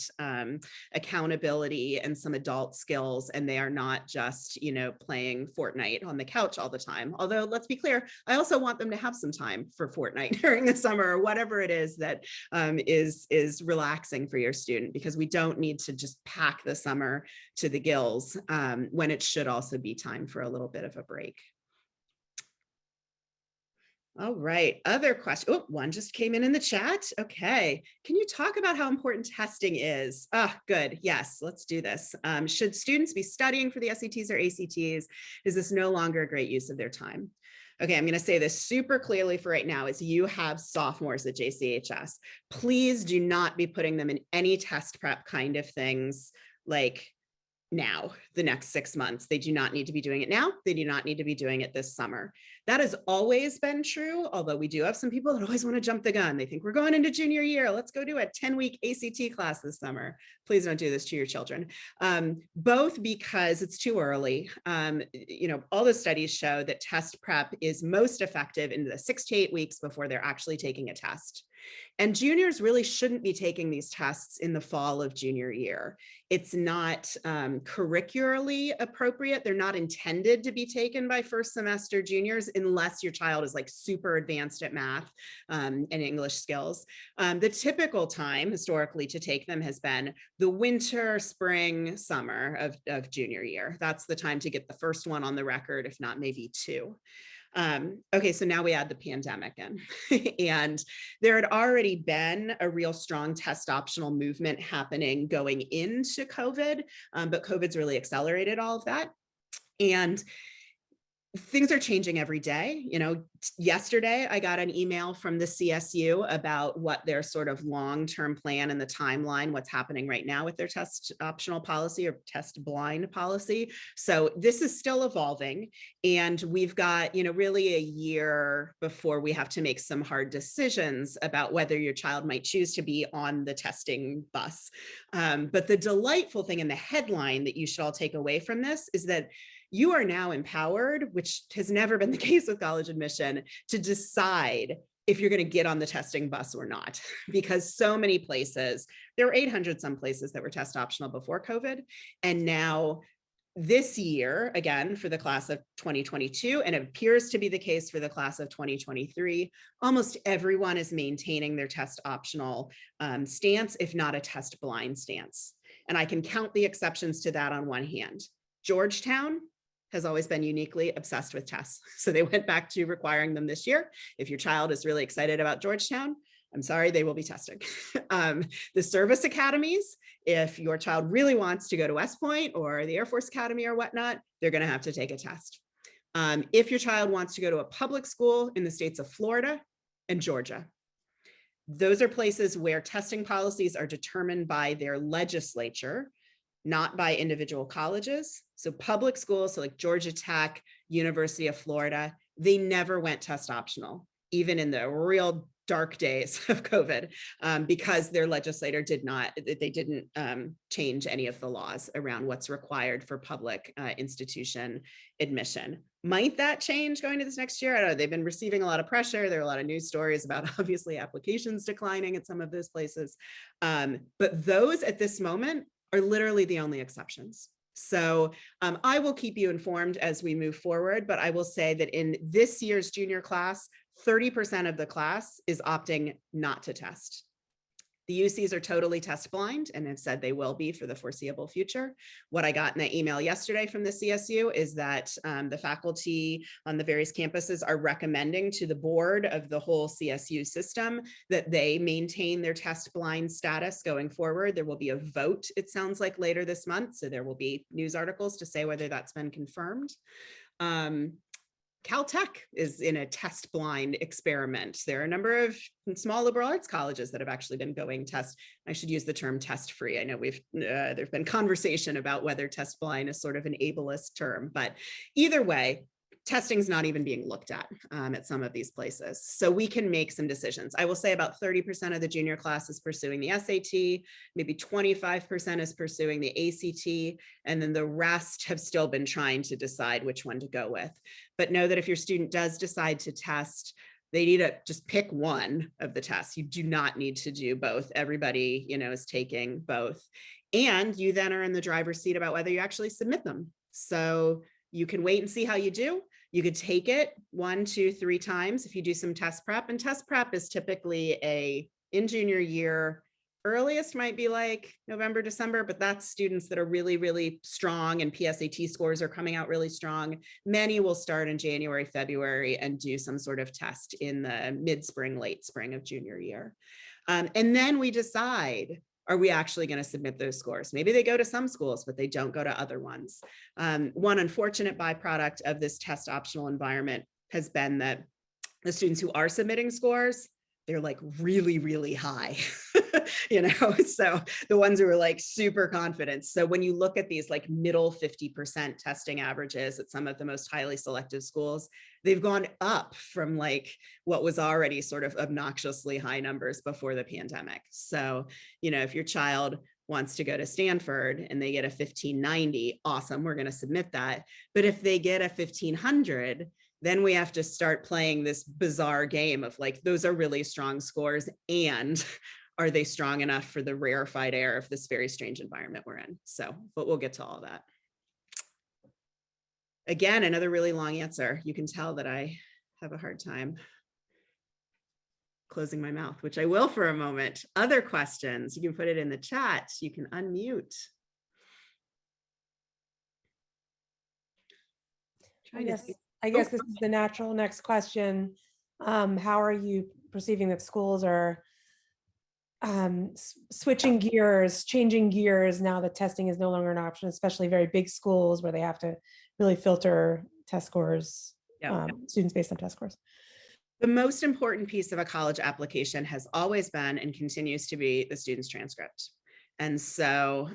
accountability and some adult skills. And they are not just, you know, playing Fortnite on the couch all the time. Although, let's be clear, I also want them to have some time for Fortnite during the summer or whatever it is that is relaxing for your student, because we don't need to just pack the summer to the gills when it should also be time for a little bit of a break. All right, other question. Oh, one just came in the chat. Okay, can you talk about how important testing is? Ah, good. Yes, let's do this. Should students be studying for the SATs or ACTs? Is this no longer a great use of their time? Okay, I'm going to say this super clearly for right now, is you have sophomores at JCHS. Please do not be putting them in any test prep kind of things like now, the next 6 months. They do not need to be doing it now. They do not need to be doing it this summer. That has always been true, although we do have some people that always want to jump the gun. They think we're going into junior year. Let's go do a 10-week ACT class this summer. Please don't do this to your children. Both because it's too early. All the studies show that test prep is most effective in the 6 to 8 weeks before they're actually taking a test. And juniors really shouldn't be taking these tests in the fall of junior year. It's not curricularly appropriate. They're not intended to be taken by first semester juniors unless your child is like super advanced at math and English skills. The typical time historically to take them has been the winter, spring, summer of junior year. That's the time to get the first one on the record, if not maybe 2. Okay, so now we add the pandemic in. And there had already been a real strong test optional movement happening going into COVID, but COVID's really accelerated all of that. And things are changing every day. Yesterday I got an email from the CSU about what their sort of long-term plan and the timeline, what's happening right now with their test optional policy or test blind policy. So this is still evolving, and we've got, really a year before we have to make some hard decisions about whether your child might choose to be on the testing bus. But the delightful thing in the headline that you should all take away from this is that you are now empowered, which has never been the case with college admission, to decide if you're going to get on the testing bus or not, because so many places, there were 800 some places that were test optional before COVID. And now this year, again, for the class of 2022, and it appears to be the case for the class of 2023, almost everyone is maintaining their test optional stance, if not a test blind stance. And I can count the exceptions to that on one hand. Georgetown has always been uniquely obsessed with tests. So they went back to requiring them this year. If your child is really excited about Georgetown, I'm sorry, they will be testing. The service academies, if your child really wants to go to West Point or the Air Force Academy or whatnot, they're going to have to take a test. If your child wants to go to a public school in the states of Florida and Georgia, those are places where testing policies are determined by their legislature, not by individual colleges. So public schools, so like Georgia Tech, University of Florida, they never went test optional, even in the real dark days of COVID, because their legislator didn't change any of the laws around what's required for public institution admission. Might that change going to this next year? I don't know. They've been receiving a lot of pressure. There are a lot of news stories about obviously applications declining at some of those places. But those at this moment are literally the only exceptions. So I will keep you informed as we move forward, but I will say that in this year's junior class, 30% of the class is opting not to test. The UCs are totally test blind and have said they will be for the foreseeable future. What I got in that email yesterday from the CSU is that the faculty on the various campuses are recommending to the board of the whole CSU system that they maintain their test blind status going forward. There will be a vote, it sounds like, later this month. So there will be news articles to say whether that's been confirmed. Caltech is in a test blind experiment. There are a number of small liberal arts colleges that have actually been going test. I should use the term test free. I know there's been conversation about whether test blind is sort of an ableist term, but either way, testing is not even being looked at some of these places. So we can make some decisions. I will say about 30% of the junior class is pursuing the SAT, maybe 25% is pursuing the ACT, and then the rest have still been trying to decide which one to go with. But know that if your student does decide to test, they need to just pick one of the tests. You do not need to do both. Everybody, is taking both. And you then are in the driver's seat about whether you actually submit them. So you can wait and see how you do. You could take it 1, 2, 3 times if you do some test prep. And test prep is typically in junior year, earliest might be like November, December, but that's students that are really, really strong and PSAT scores are coming out really strong. Many will start in January, February and do some sort of test in the mid-spring, late spring of junior year. And then we decide, are we actually going to submit those scores? Maybe they go to some schools, but they don't go to other ones. One unfortunate byproduct of this test optional environment has been that the students who are submitting scores, they're like really, really high, so the ones who are like super confident. So when you look at these like middle 50% testing averages at some of the most highly selective schools, they've gone up from like what was already sort of obnoxiously high numbers before the pandemic. So, if your child wants to go to Stanford and they get a 1590, awesome, we're going to submit that. But if they get a 1500, then we have to start playing this bizarre game of like, those are really strong scores, and are they strong enough for the rarefied air of this very strange environment we're in? So, but we'll get to all that. Again, another really long answer. You can tell that I have a hard time closing my mouth, which I will for a moment. Other questions, you can put it in the chat. You can unmute. I guess this is the natural next question. How are you perceiving that schools are switching gears, changing gears now that testing is no longer an option, especially very big schools where they have to really filter test scores, students based on test scores? The most important piece of a college application has always been and continues to be the student's transcript. And so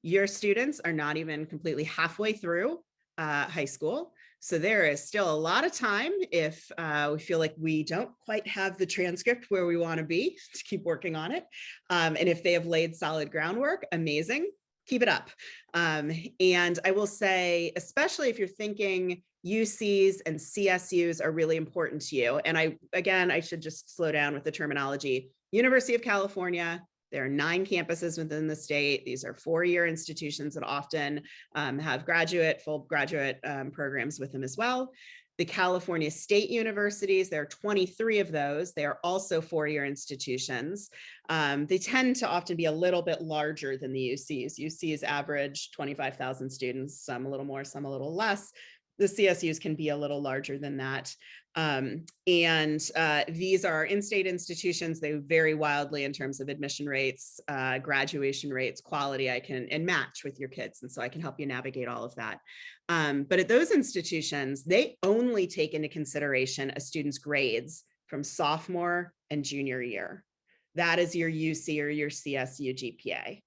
your students are not even completely halfway through high school. So there is still a lot of time if we feel like we don't quite have the transcript where we want to be, to keep working on it. And if they have laid solid groundwork, amazing, keep it up. And I will say, especially if you're thinking UCs and CSUs are really important to you. And I should just slow down with the terminology. University of California, there are 9 campuses within the state. These are 4-year institutions that often have full graduate programs with them as well. The California State Universities, there are 23 of those. They are also 4-year institutions. They tend to often be a little bit larger than the UCs. UCs average 25,000 students, some a little more, some a little less. The CSUs can be a little larger than that. These are in-state institutions. They vary wildly in terms of admission rates, graduation rates, quality, and match with your kids. And so I can help you navigate all of that. But at those institutions, they only take into consideration a student's grades from sophomore and junior year. That is your UC or your CSU GPA.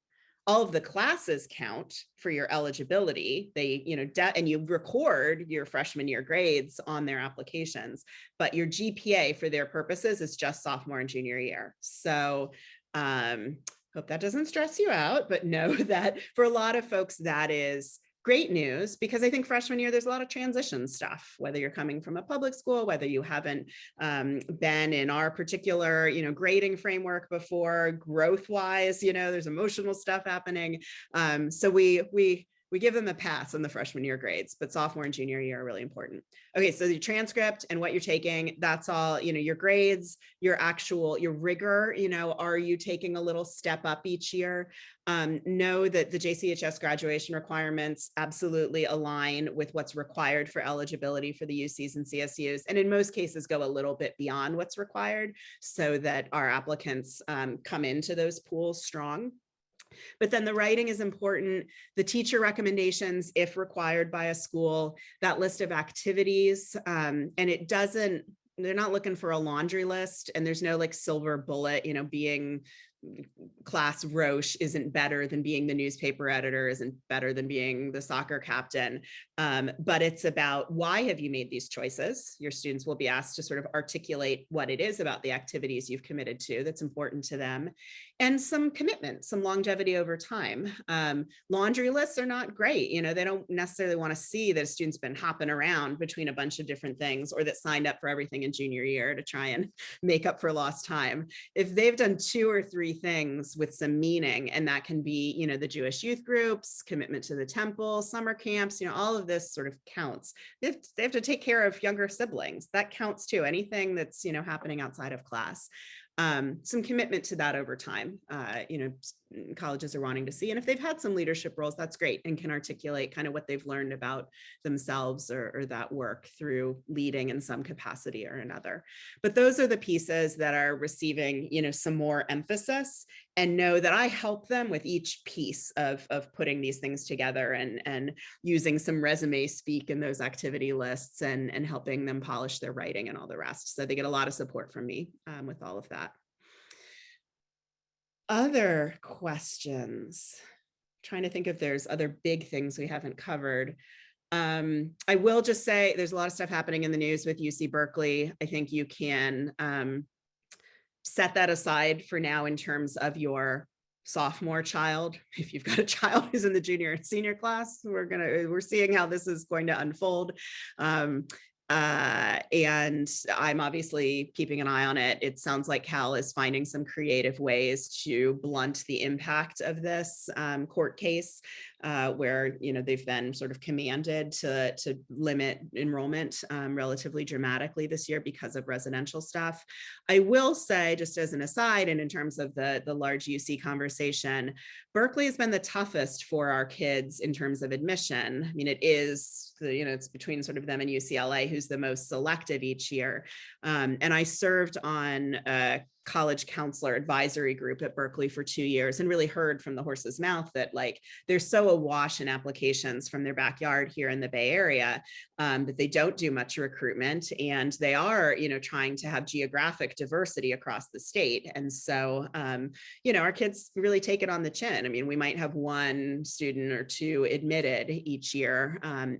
All of the classes count for your eligibility. And you record your freshman year grades on their applications, but your GPA for their purposes is just sophomore and junior year. So hope that doesn't stress you out, but know that for a lot of folks, that is great news, because I think freshman year, there's a lot of transition stuff, whether you're coming from a public school, whether you haven't been in our particular, grading framework before, growth-wise, there's emotional stuff happening. So we give them a pass on the freshman year grades, but sophomore and junior year are really important. Okay, so the transcript and what you're taking, that's all, your grades, your rigor, are you taking a little step up each year? Know that the JCHS graduation requirements absolutely align with what's required for eligibility for the UCs and CSUs, and in most cases go a little bit beyond what's required so that our applicants come into those pools strong. But then the writing is important. The teacher recommendations, if required by a school, that list of activities, and they're not looking for a laundry list, and there's no like silver bullet, being class Roche isn't better than being the newspaper editor, isn't better than being the soccer captain. But it's about, why have you made these choices? Your students will be asked to sort of articulate what it is about the activities you've committed to that's important to them, and some commitment, some longevity over time. Laundry lists are not great. They don't necessarily want to see that a student's been hopping around between a bunch of different things, or that signed up for everything in junior year to try and make up for lost time. If they've done 2 or 3 things with some meaning, and that can be, the Jewish youth groups, commitment to the temple, summer camps, all of this sort of counts. They have to take care of younger siblings. That counts too. Anything that's, happening outside of class. some commitment to that over time. Colleges are wanting to see, and if they've had some leadership roles, that's great, and can articulate kind of what they've learned about themselves or that work through leading in some capacity or another. But those are the pieces that are receiving, some more emphasis, and know that I help them with each piece of putting these things together and using some resume speak in those activity lists and helping them polish their writing and all the rest. So they get a lot of support from me with all of that. Other questions? Trying to think if there's other big things we haven't covered. I will just say there's a lot of stuff happening in the news with UC Berkeley. I think you can set that aside for now in terms of your sophomore child. If you've got a child who's in the junior and senior class, we're seeing how this is going to unfold. And I'm obviously keeping an eye on it. It sounds like Cal is finding some creative ways to blunt the impact of this court case, where they've been sort of commanded to limit enrollment relatively dramatically this year because of residential stuff. I will say, just as an aside, and in terms of the large UC conversation, Berkeley has been the toughest for our kids in terms of admission. I mean, it is, it's between sort of them and UCLA, who's the most selective each year. And I served on a college counselor advisory group at Berkeley for 2 years and really heard from the horse's mouth that they're so awash in applications from their backyard here in the Bay Area that they don't do much recruitment, and they are, trying to have geographic diversity across the state. And so, our kids really take it on the chin. I mean, we might have one student or two admitted each year,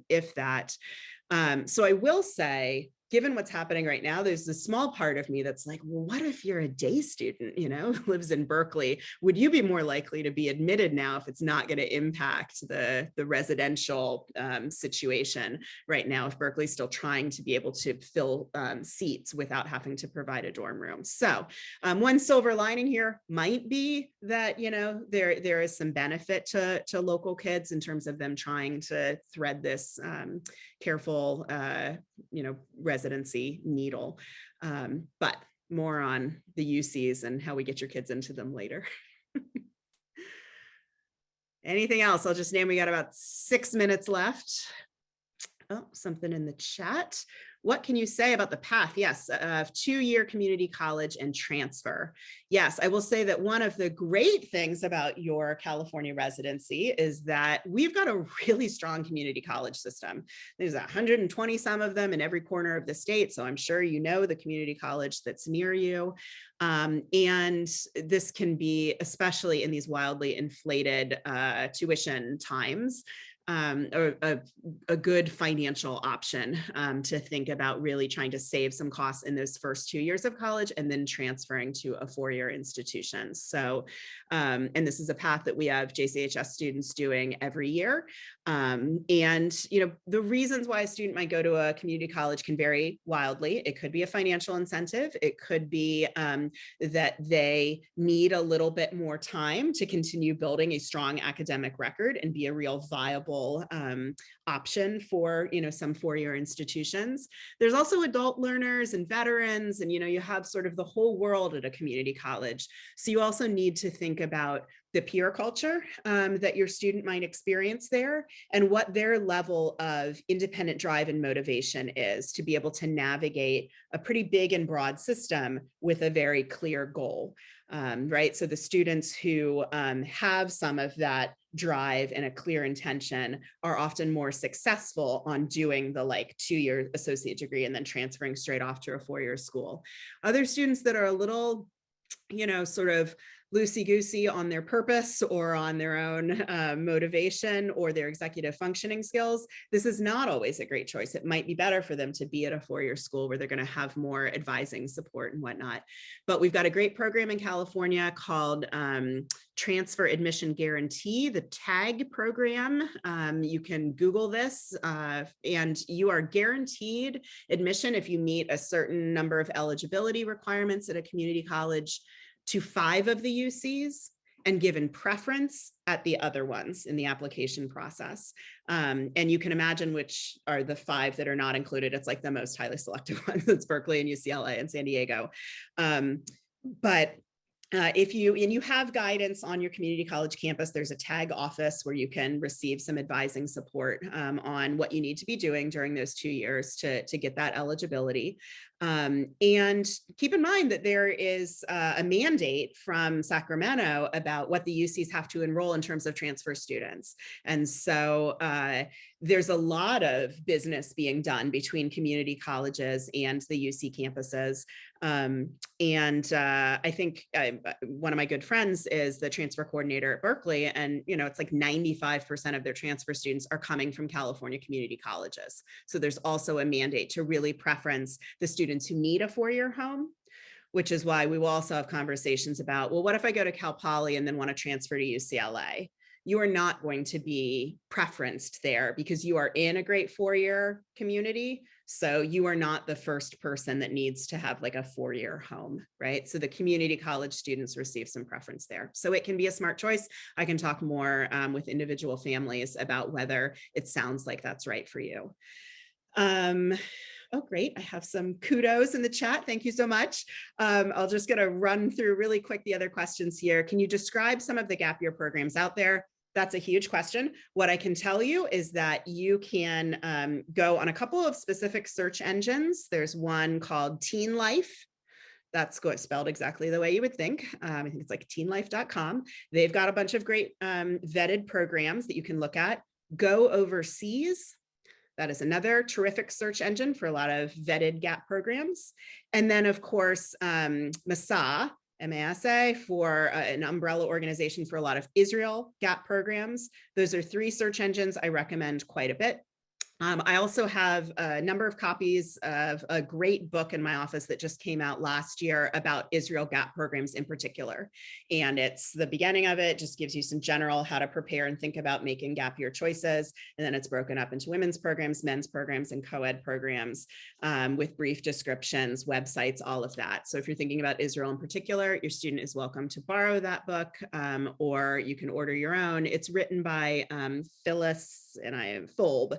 if that. So I will say, given what's happening right now, there's a small part of me that's like, well, what if you're a day student, who lives in Berkeley? Would you be more likely to be admitted now if it's not going to impact the residential situation right now, if Berkeley's still trying to be able to fill seats without having to provide a dorm room? So one silver lining here might be that, there is some benefit to local kids in terms of them trying to thread this careful, residency needle. But more on the UCs and how we get your kids into them later. Anything else? I'll just name, we got about 6 minutes left. Oh, something in the chat. What can you say about the path? Yes, 2-year community college and transfer. Yes, I will say that one of the great things about your California residency is that we've got a really strong community college system. There's 120 some of them in every corner of the state. So I'm sure the community college that's near you. And this can be, especially in these wildly inflated tuition times, a good financial option to think about really trying to save some costs in those first 2 years of college and then transferring to a 4-year institution. So, and this is a path that we have JCHS students doing every year. And, the reasons why a student might go to a community college can vary wildly. It could be a financial incentive. It could be that they need a little bit more time to continue building a strong academic record and be a real viable option for some 4-year institutions. There's also adult learners and veterans, and you have sort of the whole world at a community college. So you also need to think about the peer culture that your student might experience there and what their level of independent drive and motivation is to be able to navigate a pretty big and broad system with a very clear goal. Right? So the students who have some of that drive and a clear intention are often more successful on doing the 2-year associate degree and then transferring straight off to a 4-year school. Other students that are a little, sort of loosey-goosey on their purpose or on their own motivation or their executive functioning skills, this is not always a great choice. It might be better for them to be at a 4-year school where they're going to have more advising support and whatnot. But we've got a great program in California called Transfer Admission Guarantee, the TAG program. You can Google this, and you are guaranteed admission if you meet a certain number of eligibility requirements at a community college to 5 of the UCs and given preference at the other ones in the application process. And you can imagine which are the 5 that are not included. It's the most highly selective ones. It's Berkeley and UCLA and San Diego. But if you have guidance on your community college campus, there's a tag office where you can receive some advising support on what you need to be doing during those 2 years to get that eligibility. And keep in mind that there is a mandate from Sacramento about what the UCs have to enroll in terms of transfer students. And so there's a lot of business being done between community colleges and the UC campuses. I think one of my good friends is the transfer coordinator at Berkeley, and it's like 95% of their transfer students are coming from California community colleges. So there's also a mandate to really preference the students who need a 4-year home, which is why we will also have conversations about, well, what if I go to Cal Poly and then want to transfer to UCLA? You are not going to be preferenced there because you are in a great 4-year community. So you are not the first person that needs to have like a 4-year home, right? So the community college students receive some preference there. So it can be a smart choice. I can talk more with individual families about whether it sounds like that's right for you. Oh, great. I have some kudos in the chat. Thank you so much. I'll just gonna run through really quick the other questions here. Can you describe some of the gap year programs out there? That's a huge question. What I can tell you is that you can go on a couple of specific search engines. There's one called Teen Life. That's spelled exactly the way you would think. I think it's like teenlife.com. They've got a bunch of great vetted programs that you can look at. Go Overseas. That is another terrific search engine for a lot of vetted gap programs. And then, of course, MASA, M-A-S-A, for an umbrella organization for a lot of Israel gap programs. Those are 3 search engines I recommend quite a bit. I also have a number of copies of a great book in my office that just came out last year about Israel gap programs in particular. And it's the beginning of it, just gives you some general how to prepare and think about making gap year choices. And then it's broken up into women's programs, men's programs, and co-ed programs with brief descriptions, websites, all of that. So if you're thinking about Israel in particular, your student is welcome to borrow that book, or you can order your own. It's written by Phyllis and I am Folb,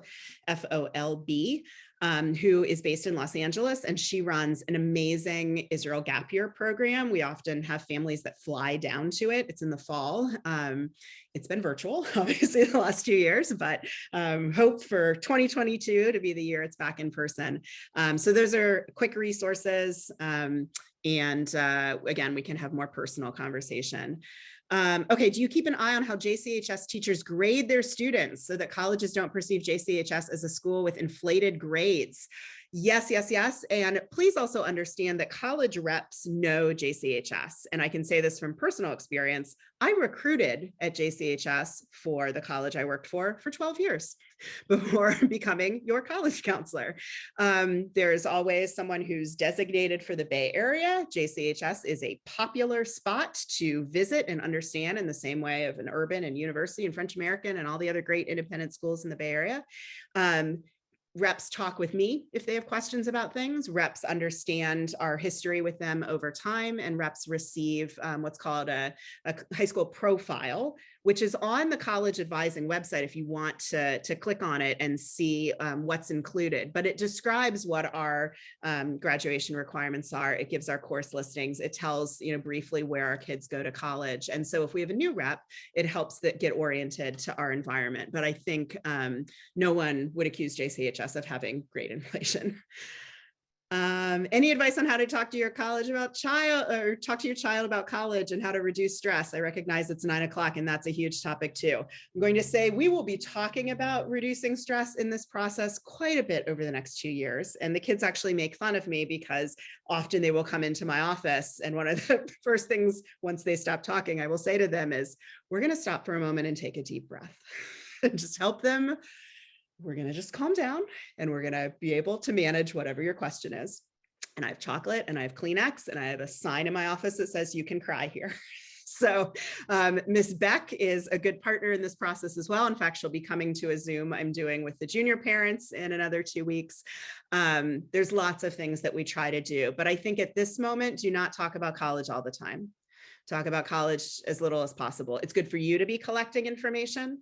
F-O-L-B, who is based in Los Angeles, and she runs an amazing Israel gap year program. We often have families that fly down to it. It's in the fall. It's been virtual, obviously, the last 2 years, but hope for 2022 to be the year it's back in person. So those are quick resources. And again, we can have more personal conversation. Okay, do you keep an eye on how JCHS teachers grade their students so that colleges don't perceive JCHS as a school with inflated grades? Yes, yes, yes. And please also understand that college reps know JCHS. And I can say this from personal experience. I recruited at JCHS for the college I worked for 12 years before becoming your college counselor. There's always someone who's designated for the Bay Area. JCHS is a popular spot to visit and understand in the same way of an urban and university and French American and all the other great independent schools in the Bay Area. Reps talk with me if they have questions about things. Reps understand our history with them over time, and reps receive what's called a high school profile, which is on the college advising website if you want to click on it and see what's included. But it describes what our graduation requirements are. It gives our course listings. It tells briefly where our kids go to college. And so if we have a new rep, it helps that get oriented to our environment. But I think no one would accuse JCHS of having grade inflation. Any advice on how to talk to your college about talk to your child about college and how to reduce stress? I recognize it's 9 o'clock and that's a huge topic too. I'm going to say we will be talking about reducing stress in this process quite a bit over the next 2 years. And the kids actually make fun of me because often they will come into my office and one of the first things once they stop talking, I will say to them is, we're going to stop for a moment and take a deep breath and just help them. We're going to just calm down and we're going to be able to manage whatever your question is. And I have chocolate and I have Kleenex and I have a sign in my office that says you can cry here. So Miss Beck is a good partner in this process as well. In fact, she'll be coming to a Zoom I'm doing with the junior parents in another 2 weeks. There's lots of things that we try to do, but I think at this moment, do not talk about college all the time. Talk about college as little as possible. It's good for you to be collecting information.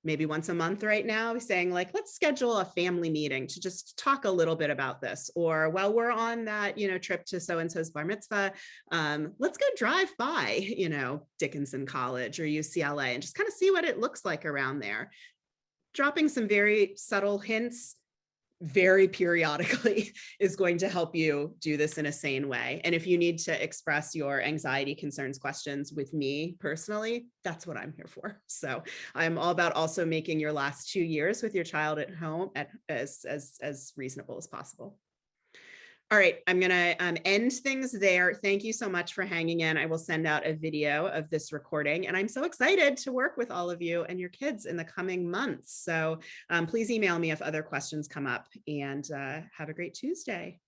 maybe once a month right now, saying like, let's schedule a family meeting to just talk a little bit about this. Or while we're on that, trip to so-and-so's bar mitzvah, let's go drive by, Dickinson College or UCLA and just kind of see what it looks like around there. Dropping some very subtle hints very periodically is going to help you do this in a sane way. And if you need to express your anxiety, concerns, questions with me personally, that's what I'm here for. So I'm all about also making your last 2 years with your child at home as reasonable as possible. All right, I'm going to end things there. Thank you so much for hanging in. I will send out a video of this recording, and I'm so excited to work with all of you and your kids in the coming months. So please email me if other questions come up, and have a great Tuesday.